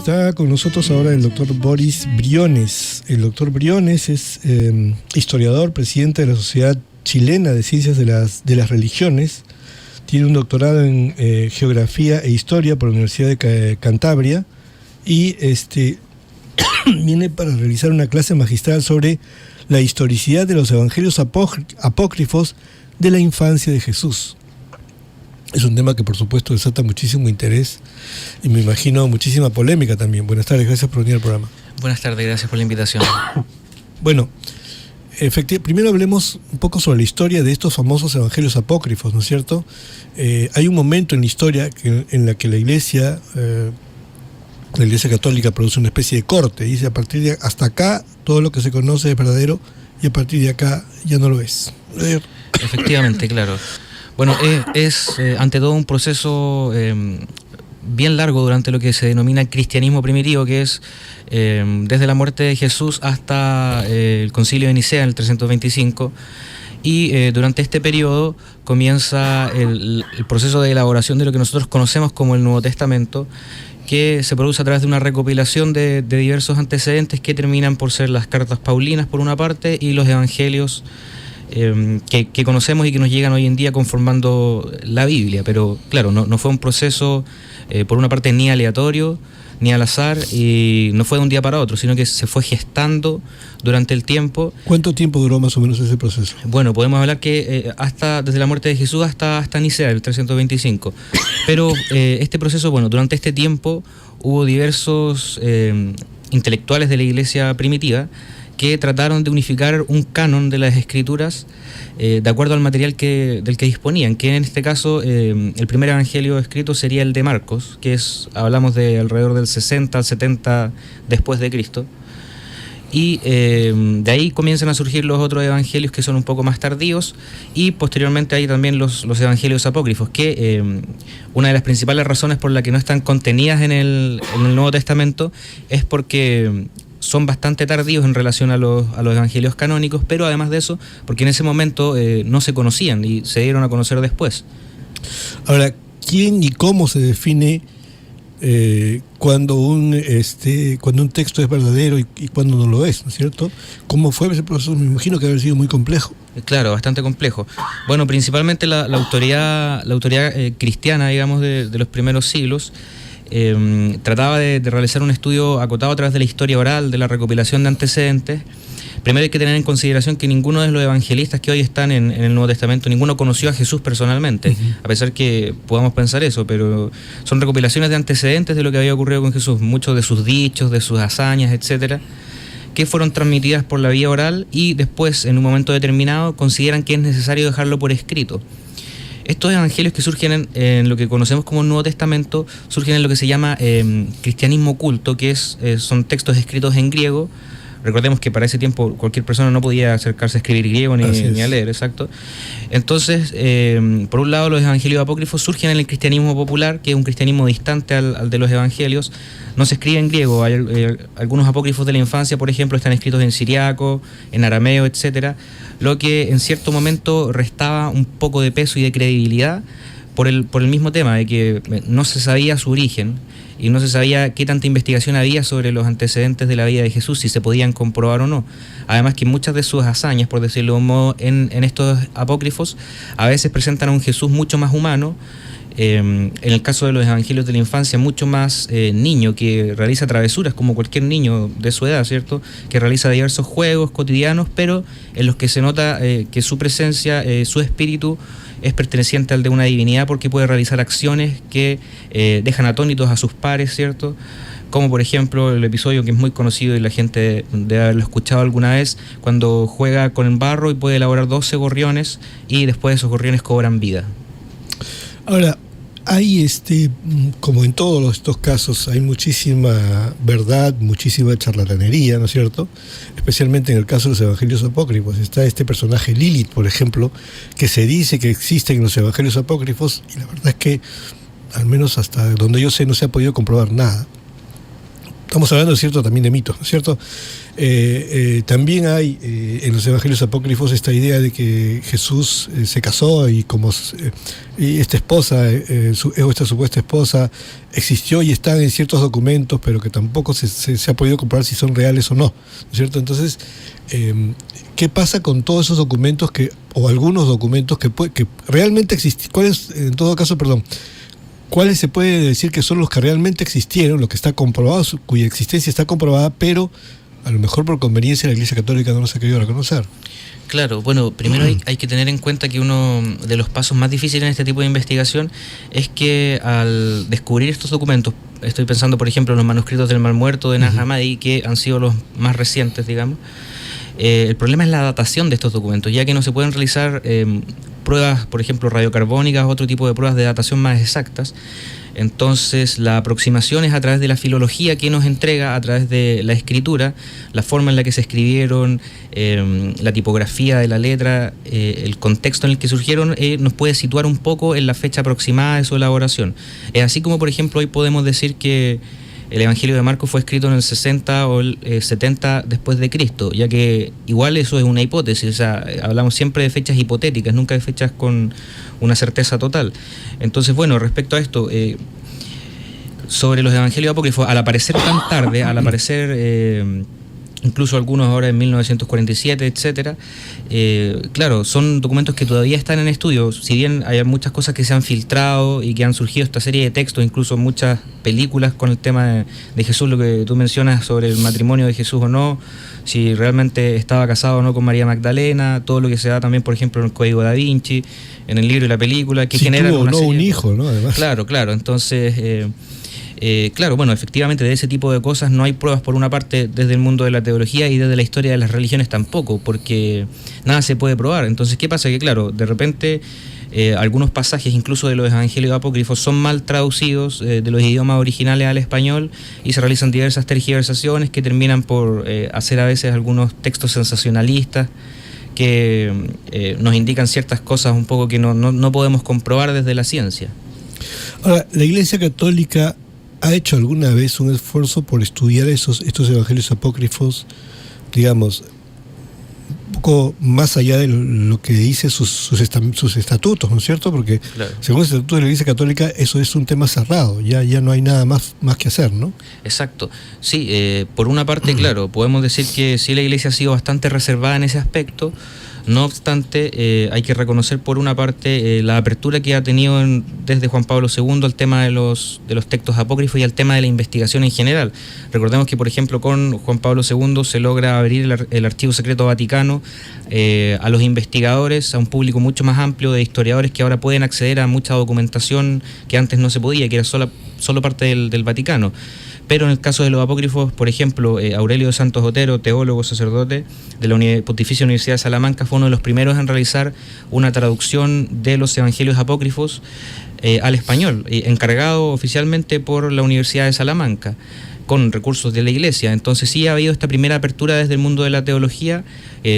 Está con nosotros ahora el doctor Boris Briones. El doctor Briones es historiador, presidente de la Sociedad Chilena de Ciencias de las Religiones. Tiene un doctorado en Geografía e Historia por la Universidad de Cantabria y viene para realizar una clase magistral sobre la historicidad de los evangelios apócrifos de la infancia de Jesús. Es un tema que por supuesto desata muchísimo interés y me imagino muchísima polémica también. Buenas tardes, gracias por venir al programa. Buenas tardes, gracias por la invitación. Bueno, primero hablemos un poco sobre la historia de estos famosos evangelios apócrifos, ¿no es cierto? Hay un momento en la historia en la que la Iglesia Católica produce una especie de corte. Dice, a partir de hasta acá todo lo que se conoce es verdadero y a partir de acá ya no lo es. Efectivamente, claro. Bueno, es ante todo un proceso bien largo durante lo que se denomina el cristianismo primitivo, que es desde la muerte de Jesús hasta el Concilio de Nicea en el 325, y durante este periodo comienza el proceso de elaboración de lo que nosotros conocemos como el Nuevo Testamento, que se produce a través de una recopilación de diversos antecedentes que terminan por ser las cartas paulinas por una parte y los evangelios que conocemos y que nos llegan hoy en día conformando la Biblia. Pero claro, no fue un proceso por una parte ni aleatorio ni al azar, y no fue de un día para otro, sino que se fue gestando durante el tiempo. ¿Cuánto tiempo duró más o menos ese proceso? Bueno, podemos hablar que desde la muerte de Jesús hasta Nicea, el 325. Pero este proceso, bueno, durante este tiempo hubo diversos intelectuales de la Iglesia primitiva que trataron de unificar un canon de las Escrituras de acuerdo al material del que disponían, que en este caso el primer evangelio escrito sería el de Marcos, que hablamos de alrededor del 60 al 70 después de Cristo, y de ahí comienzan a surgir los otros evangelios que son un poco más tardíos, y posteriormente hay también los evangelios apócrifos, que una de las principales razones por la que no están contenidas en el Nuevo Testamento es porque son bastante tardíos en relación a los evangelios canónicos, pero además de eso, porque en ese momento no se conocían y se dieron a conocer después. Ahora, ¿quién y cómo se define cuando un texto es verdadero y cuando no lo es, ¿no es cierto? ¿Cómo fue ese proceso? Me imagino que debe haber sido muy complejo. Claro, bastante complejo. Bueno, principalmente la autoridad cristiana, digamos, de los primeros siglos, trataba de realizar un estudio acotado a través de la historia oral, de la recopilación de antecedentes. Primero hay que tener en consideración que ninguno de los evangelistas que hoy están en el Nuevo Testamento, ninguno conoció a Jesús personalmente, a pesar que podamos pensar eso, pero son recopilaciones de antecedentes de lo que había ocurrido con Jesús, muchos de sus dichos, de sus hazañas, etcétera, que fueron transmitidas por la vía oral y después, en un momento determinado, consideran que es necesario dejarlo por escrito. Estos evangelios que surgen en lo que conocemos como Nuevo Testamento surgen en lo que se llama cristianismo oculto, que son textos escritos en griego. Recordemos que para ese tiempo cualquier persona no podía acercarse a escribir griego ni a leer, exacto. Entonces, por un lado, los evangelios apócrifos surgen en el cristianismo popular, que es un cristianismo distante al de los evangelios. No se escribe en griego. Hay algunos apócrifos de la infancia, por ejemplo, están escritos en siriaco, en arameo, etcétera, lo que en cierto momento restaba un poco de peso y de credibilidad por el mismo tema de que no se sabía su origen y no se sabía qué tanta investigación había sobre los antecedentes de la vida de Jesús, si se podían comprobar o no. Además que muchas de sus hazañas, por decirlo de un modo, en estos apócrifos, a veces presentan a un Jesús mucho más humano, en el caso de los evangelios de la infancia, mucho más niño, que realiza travesuras como cualquier niño de su edad, ¿cierto? Que realiza diversos juegos cotidianos, pero en los que se nota que su presencia, su espíritu, es perteneciente al de una divinidad, porque puede realizar acciones que dejan atónitos a sus pares, ¿cierto? Como por ejemplo el episodio que es muy conocido y la gente debe haberlo escuchado alguna vez, cuando juega con el barro y puede elaborar 12 gorriones y después esos gorriones cobran vida. Ahora, hay como en todos estos casos, hay muchísima verdad, muchísima charlatanería, ¿no es cierto? Especialmente en el caso de los evangelios apócrifos. Está este personaje Lilith, por ejemplo, que se dice que existe en los evangelios apócrifos, y la verdad es que, al menos hasta donde yo sé, no se ha podido comprobar nada. Estamos hablando, ¿cierto?, también de mitos, ¿no es cierto? También hay en los evangelios apócrifos esta idea de que Jesús se casó y y esta esposa, esta supuesta esposa, existió y están en ciertos documentos, pero que tampoco se ha podido comprobar si son reales o no, ¿no es cierto? Entonces, ¿qué pasa con todos esos documentos o algunos documentos que realmente existen? ¿Cuáles, en todo caso, cuáles se puede decir que son los que realmente existieron, lo que está comprobado, cuya existencia está comprobada, pero a lo mejor por conveniencia la Iglesia Católica no los ha querido reconocer? Claro, bueno, primero hay que tener en cuenta que uno de los pasos más difíciles en este tipo de investigación es que al descubrir estos documentos, estoy pensando por ejemplo en los manuscritos del Mar Muerto de Nag Hammadi, que han sido los más recientes, digamos, el problema es la datación de estos documentos, ya que no se pueden realizar pruebas, por ejemplo, radiocarbónicas, otro tipo de pruebas de datación más exactas. Entonces, la aproximación es a través de la filología que nos entrega, a través de la escritura, la forma en la que se escribieron, la tipografía de la letra, el contexto en el que surgieron, nos puede situar un poco en la fecha aproximada de su elaboración. Es así como, por ejemplo, hoy podemos decir que el Evangelio de Marcos fue escrito en el 60 o el 70 después de Cristo, ya que igual eso es una hipótesis, o sea, hablamos siempre de fechas hipotéticas, nunca de fechas con una certeza total. Entonces, bueno, respecto a esto, sobre los Evangelios apócrifos, al aparecer tan tarde, al aparecer incluso algunos ahora en 1947, etcétera, claro, son documentos que todavía están en estudio, si bien hay muchas cosas que se han filtrado y que han surgido esta serie de textos, incluso muchas películas con el tema de Jesús, lo que tú mencionas sobre el matrimonio de Jesús o no, si realmente estaba casado o no con María Magdalena, todo lo que se da también, por ejemplo, en el Código Da Vinci, en el libro y la película, que si generan tuvo, una serie un hijo, ¿no? Además. Claro, entonces... claro, bueno, efectivamente de ese tipo de cosas no hay pruebas por una parte desde el mundo de la teología y desde la historia de las religiones tampoco, porque nada se puede probar. Entonces, ¿qué pasa? Que claro, de repente algunos pasajes incluso de los evangelios apócrifos son mal traducidos de los idiomas originales al español y se realizan diversas tergiversaciones que terminan por hacer a veces algunos textos sensacionalistas que nos indican ciertas cosas un poco que no podemos comprobar desde la ciencia. Ahora, la Iglesia Católica ¿ha hecho alguna vez un esfuerzo por estudiar estos evangelios apócrifos, digamos, un poco más allá de lo que dice sus estatutos, ¿no es cierto? Porque claro, según el estatuto de la Iglesia Católica eso es un tema cerrado, ya no hay nada más que hacer, ¿no? Exacto. Sí, por una parte, claro, podemos decir que sí la Iglesia ha sido bastante reservada en ese aspecto. No obstante, hay que reconocer por una parte la apertura que ha tenido desde Juan Pablo II al tema de los textos apócrifos y al tema de la investigación en general. Recordemos que, por ejemplo, con Juan Pablo II se logra abrir el Archivo Secreto Vaticano a los investigadores, a un público mucho más amplio de historiadores que ahora pueden acceder a mucha documentación que antes no se podía, que era solo parte del Vaticano. Pero en el caso de los apócrifos, por ejemplo, Aurelio de Santos Otero, teólogo, sacerdote de la Pontificia Universidad de Salamanca, fue uno de los primeros en realizar una traducción de los evangelios apócrifos al español, encargado oficialmente por la Universidad de Salamanca, con recursos de la Iglesia. Entonces sí ha habido esta primera apertura desde el mundo de la teología,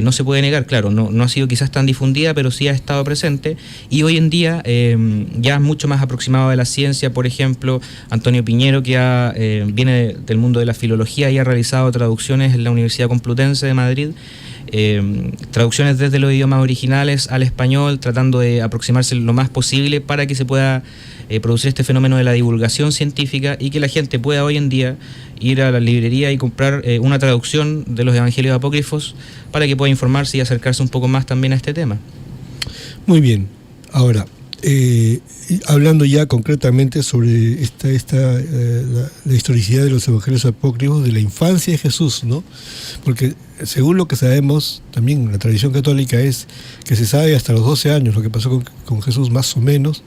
no se puede negar, claro, no ha sido quizás tan difundida, pero sí ha estado presente, y hoy en día ya es mucho más aproximado de la ciencia. Por ejemplo, Antonio Piñero, que viene del mundo de la filología y ha realizado traducciones en la Universidad Complutense de Madrid, traducciones desde los idiomas originales al español, tratando de aproximarse lo más posible para que se pueda producir este fenómeno de la divulgación científica y que la gente pueda hoy en día ir a la librería y comprar una traducción de los evangelios apócrifos para que pueda informarse y acercarse un poco más también a este tema. Muy bien. Ahora, hablando ya concretamente sobre la historicidad de los evangelios apócrifos, de la infancia de Jesús, ¿no? Porque según lo que sabemos, también la tradición católica es que se sabe hasta los 12 años lo que pasó con Jesús, más o menos,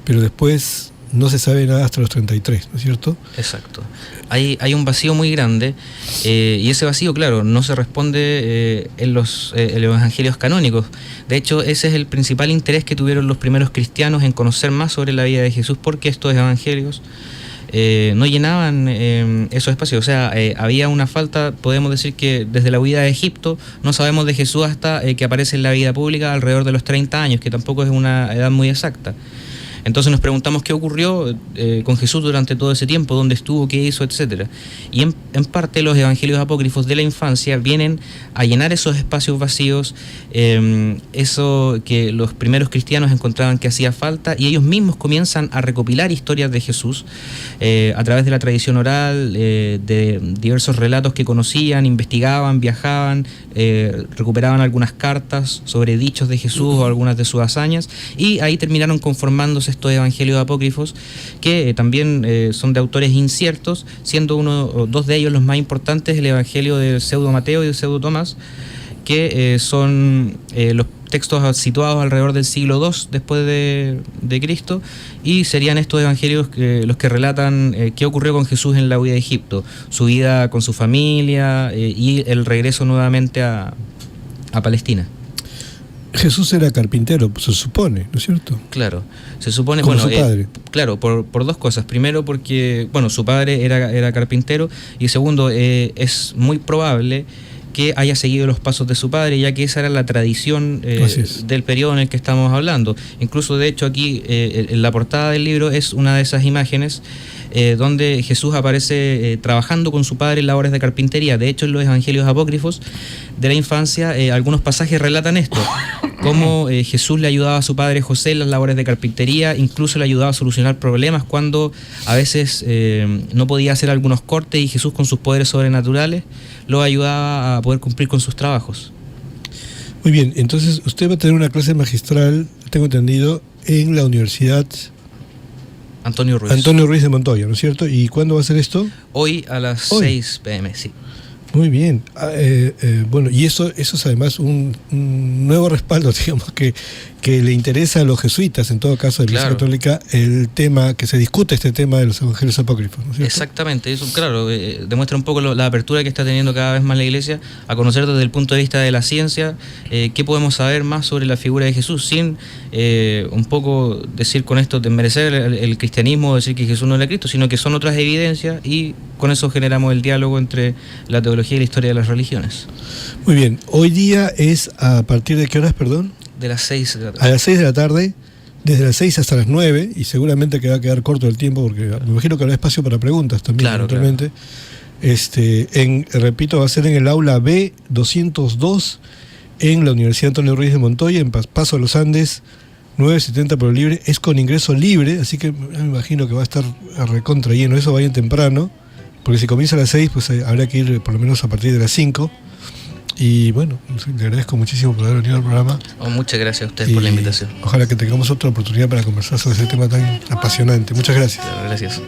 pero después no se sabe nada hasta los 33, ¿no es cierto? Exacto. Hay un vacío muy grande y ese vacío, claro, no se responde en los evangelios canónicos. De hecho, ese es el principal interés que tuvieron los primeros cristianos en conocer más sobre la vida de Jesús, porque estos evangelios no llenaban esos espacios. O sea, había una falta. Podemos decir que desde la huida de Egipto no sabemos de Jesús hasta que aparece en la vida pública alrededor de los 30 años, que tampoco es una edad muy exacta. Entonces nos preguntamos qué ocurrió con Jesús durante todo ese tiempo, dónde estuvo, qué hizo, etcétera. Y en parte los evangelios apócrifos de la infancia vienen a llenar esos espacios vacíos, eso que los primeros cristianos encontraban que hacía falta, y ellos mismos comienzan a recopilar historias de Jesús a través de la tradición oral, de diversos relatos que conocían, investigaban, viajaban, recuperaban algunas cartas sobre dichos de Jesús o algunas de sus hazañas, y ahí terminaron conformándose estos evangelios apócrifos que también son de autores inciertos, siendo uno o dos de ellos los más importantes, el evangelio del pseudo Mateo y del pseudo Tomás, que son los textos situados alrededor del siglo II después de Cristo, y serían estos evangelios los que relatan qué ocurrió con Jesús en la huida de Egipto, su vida con su familia y el regreso nuevamente a Palestina. Jesús era carpintero, se supone, ¿no es cierto? Claro, se supone, como su padre. Claro, por dos cosas. Primero porque, su padre era carpintero, y segundo, es muy probable que haya seguido los pasos de su padre, ya que esa era la tradición del periodo en el que estamos hablando. Incluso, de hecho, aquí en la portada del libro es una de esas imágenes donde Jesús aparece trabajando con su padre en labores de carpintería. De hecho, en los evangelios apócrifos de la infancia, algunos pasajes relatan esto, cómo Jesús le ayudaba a su padre José en las labores de carpintería, incluso le ayudaba a solucionar problemas cuando a veces no podía hacer algunos cortes, y Jesús, con sus poderes sobrenaturales, lo ayudaba a poder cumplir con sus trabajos. Muy bien, entonces usted va a tener una clase magistral, tengo entendido, en la Universidad Antonio Ruiz de Montoya, ¿no es cierto? ¿Y cuándo va a ser esto? Hoy a las 6 p.m, sí. Muy bien. Bueno, y eso es además un nuevo respaldo, digamos, que le interesa a los jesuitas, en todo caso de la Iglesia Católica, el tema, que se discute este tema de los evangelios apócrifos, ¿no es cierto? Exactamente, eso, claro, demuestra un poco la apertura que está teniendo cada vez más la Iglesia a conocer desde el punto de vista de la ciencia qué podemos saber más sobre la figura de Jesús, sin un poco decir con esto, desmerecer el cristianismo, decir que Jesús no era Cristo, sino que son otras evidencias, y con eso generamos el diálogo entre la teología y la historia de las religiones. Muy bien, hoy día es a partir de qué horas, perdón? De las 6 de la tarde. A las 6 de la tarde, desde las 6 hasta las 9, y seguramente que va a quedar corto el tiempo, porque me imagino que habrá espacio para preguntas también, naturalmente. Claro. Repito, va a ser en el aula B202, en la Universidad Antonio Ruiz de Montoya, en Paso a los Andes, 970 por el libre. Es con ingreso libre, así que me imagino que va a estar recontra lleno. Eso vayan temprano, porque si comienza a las 6, pues habrá que ir por lo menos a partir de las 5. Y bueno, le agradezco muchísimo por haber venido al programa. Muchas gracias a ustedes por la invitación. Ojalá que tengamos otra oportunidad para conversar sobre ese tema tan apasionante. Muchas gracias. Gracias.